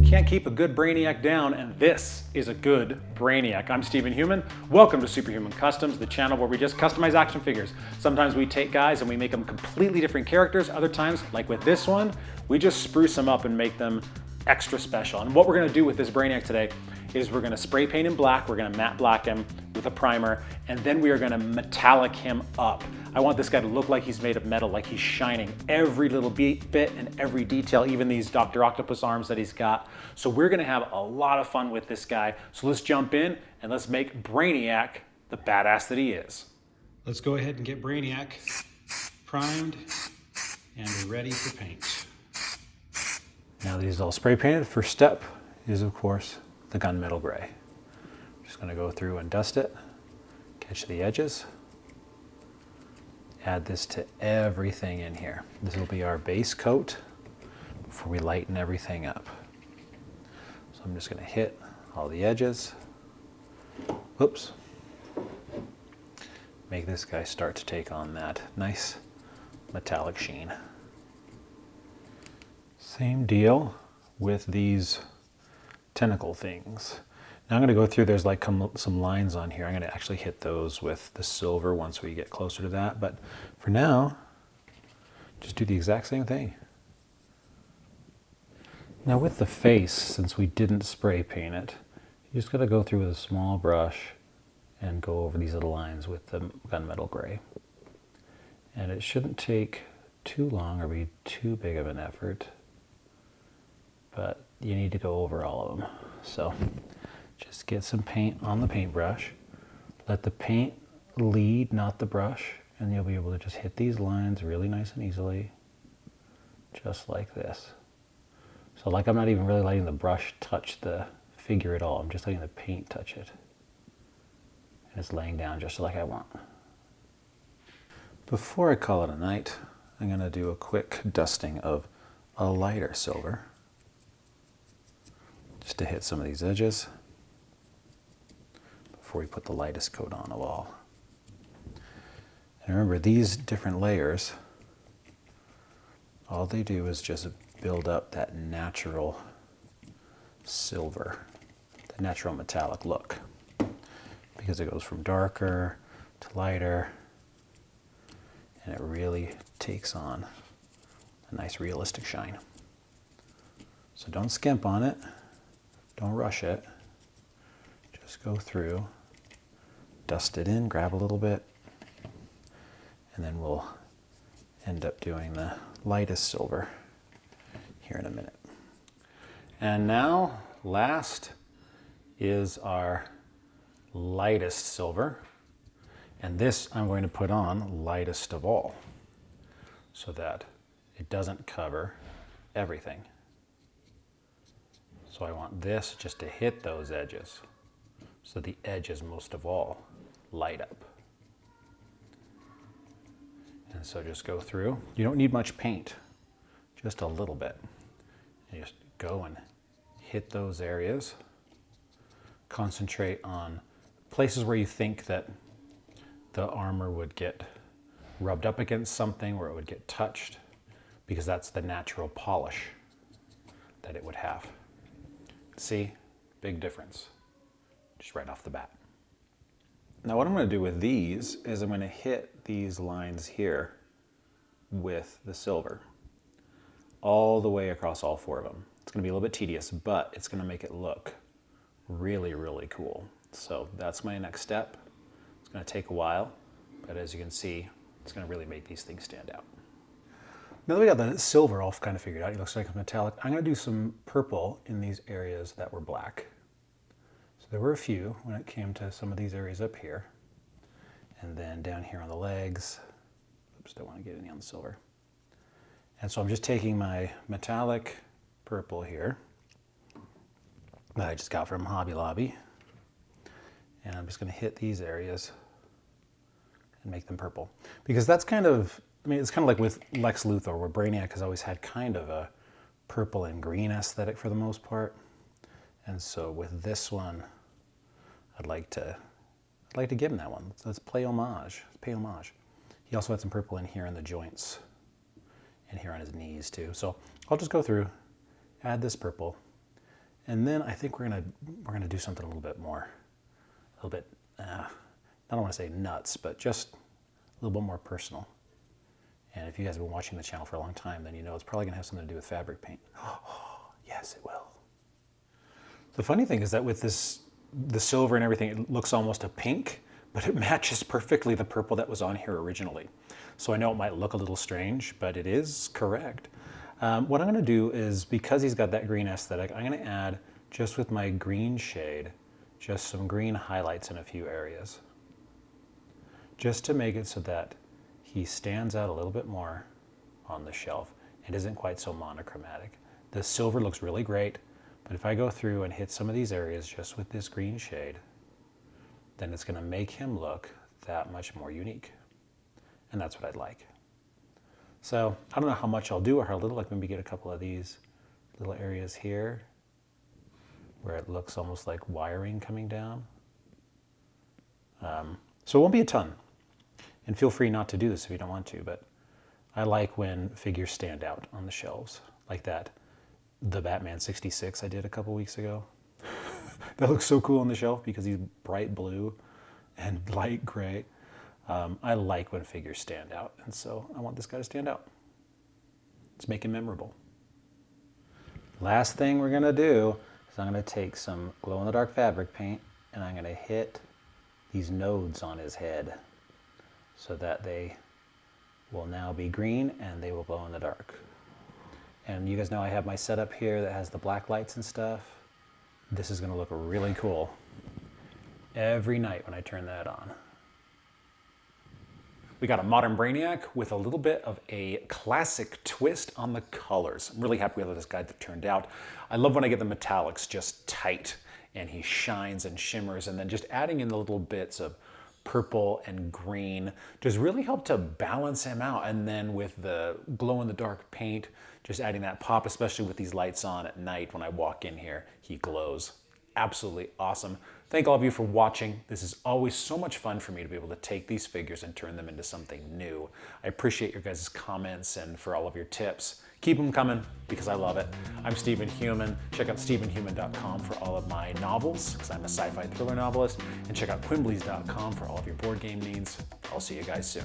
Can't keep a good Brainiac down, and this is a good Brainiac. I'm Stephen Human. Welcome to Superhuman Customs, the channel where we just customize action figures. Sometimes we take guys and we make them completely different characters. Other times, like with this one, we just spruce them up and make them extra special. And what we're gonna do with this Brainiac today is we're gonna spray paint him black, we're gonna matte black him with a primer, and then we are gonna metallic him up. I want this guy to look like he's made of metal, like he's shining. Every little bit and every detail, even these Dr. Octopus arms that he's got. So we're gonna have a lot of fun with this guy. So let's jump in and let's make Brainiac the badass that he is. Let's go ahead and get Brainiac primed and ready for paint. Now that he's all spray painted, first step is of course the gunmetal gray. Just gonna go through and dust it, catch the edges. Add this to everything in here. This will be our base coat before we lighten everything up. So I'm just gonna hit all the edges. Whoops. Make this guy start to take on that nice metallic sheen. Same deal with these tentacle things. Now I'm going to go through, there's like some lines on here. I'm going to actually hit those with the silver once we get closer to that. But for now, just do the exact same thing. Now with the face, since we didn't spray paint it, you just got to go through with a small brush and go over these little lines with the gunmetal gray. And it shouldn't take too long or be too big of an effort, but you need to go over all of them. So just get some paint on the paintbrush. Let the paint lead, not the brush, and you'll be able to just hit these lines really nice and easily, just like this. So like I'm not even really letting the brush touch the figure at all. I'm just letting the paint touch it. And it's laying down just like I want. Before I call it a night, I'm gonna do a quick dusting of a lighter silver, just to hit some of these edges before we put the lightest coat on of all. And remember, these different layers, all they do is just build up that natural silver, the natural metallic look, because it goes from darker to lighter, and it really takes on a nice realistic shine. So don't skimp on it, don't rush it, just go through, dust it in, grab a little bit, and then we'll end up doing the lightest silver here in a minute. And now, last is our lightest silver, and this I'm going to put on lightest of all, so that it doesn't cover everything. So I want this just to hit those edges, so the edges most of all light up. And so just go through. You don't need much paint, just a little bit. And just go and hit those areas. Concentrate on places where you think that the armor would get rubbed up against something, where it would get touched, because that's the natural polish that it would have. See? Big difference, just right off the bat. Now what I'm going to do with these is I'm going to hit these lines here with the silver all the way across all four of them. It's going to be a little bit tedious, but it's going to make it look really, really cool. So that's my next step. It's going to take a while, but as you can see, it's going to really make these things stand out. Now that we got the silver all kind of figured out, it looks like a metallic, I'm going to do some purple in these areas that were black. So there were a few when it came to some of these areas up here. And then down here on the legs. Oops, don't want to get any on the silver. And so I'm just taking my metallic purple here that I just got from Hobby Lobby. And I'm just going to hit these areas and make them purple. Because that's kind of, I mean, it's kind of like with Lex Luthor, where Brainiac has always had kind of a purple and green aesthetic for the most part. And so with this one, I'd like to give him that one. Let's play homage. Let's pay homage. He also had some purple in here in the joints, and here here on his knees too. So I'll just go through, add this purple, and then I think we're gonna do something a little bit more, a little bit, I don't want to say nuts, but just a little bit more personal. And if you guys have been watching the channel for a long time, then you know it's probably gonna have something to do with fabric paint. Oh, yes, it will. The funny thing is that with this, the silver and everything, it looks almost a pink, but it matches perfectly the purple that was on here originally. So I know it might look a little strange, but it is correct. What I'm gonna do is, because he's got that green aesthetic, I'm gonna add, just with my green shade, just some green highlights in a few areas. Just to make it so that he stands out a little bit more on the shelf and isn't quite so monochromatic. The silver looks really great, but if I go through and hit some of these areas just with this green shade, then it's gonna make him look that much more unique. And that's what I'd like. So I don't know how much I'll do or how little, like maybe get a couple of these little areas here where it looks almost like wiring coming down. So it won't be a ton. And feel free not to do this if you don't want to, but I like when figures stand out on the shelves like that. The Batman 66 I did a couple weeks ago. That looks so cool on the shelf because he's bright blue and light gray. I like when figures stand out, and so I want this guy to stand out. Let's make him memorable. Last thing we're gonna do is I'm gonna take some glow-in-the-dark fabric paint and I'm gonna hit these nodes on his head so that they will now be green and they will glow in the dark. And you guys know I have my setup here that has the black lights and stuff. This is gonna look really cool every night when I turn that on. We got a modern Brainiac with a little bit of a classic twist on the colors. I'm really happy with how this guy turned out. I love when I get the metallics just tight and he shines and shimmers, and then just adding in the little bits of purple and green just really helped to balance him out. And then with the glow in the dark paint, just adding that pop, especially with these lights on at night when I walk in here, he glows. Absolutely awesome. Thank all of you for watching. This is always so much fun for me to be able to take these figures and turn them into something new. I appreciate your guys' comments and for all of your tips. Keep them coming because I love it. I'm Stephen Human. Check out stephenhuman.com for all of my novels because I'm a sci-fi thriller novelist. And check out quimbleys.com for all of your board game needs. I'll see you guys soon.